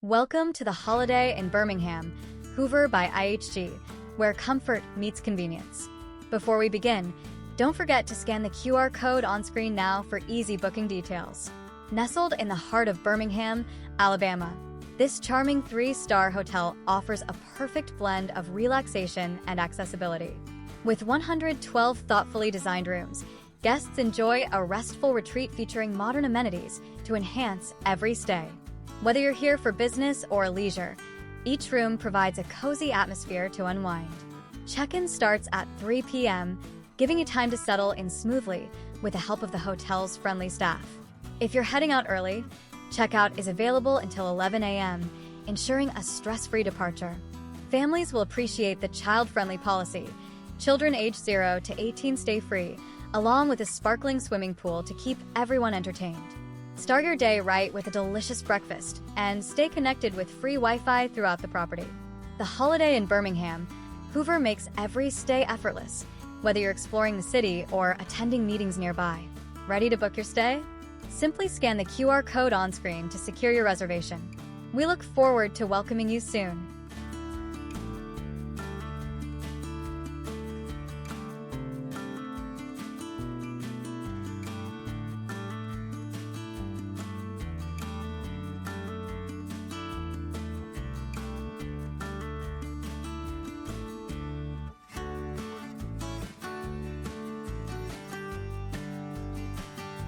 Welcome to the Holiday Inn Birmingham, Hoover by IHG, where comfort meets convenience. Before we begin, don't forget to scan the QR code on screen now for easy booking details. Nestled in the heart of Birmingham, Alabama, this charming 3-star hotel offers a perfect blend of relaxation and accessibility. With 112 thoughtfully designed rooms, guests enjoy a restful retreat featuring modern amenities to enhance every stay. Whether you're here for business or leisure, each room provides a cozy atmosphere to unwind. Check-in starts at 3 p.m., giving you time to settle in smoothly with the help of the hotel's friendly staff. If you're heading out early, checkout is available until 11 a.m., ensuring a stress-free departure. Families will appreciate the child-friendly policy. Children aged 0 to 18 stay free, along with a sparkling swimming pool to keep everyone entertained. Start your day right with a delicious breakfast and stay connected with free Wi-Fi throughout the property. The Holiday Inn Birmingham, Hoover makes every stay effortless, whether you're exploring the city or attending meetings nearby. Ready to book your stay? Simply scan the QR code on screen to secure your reservation. We look forward to welcoming you soon.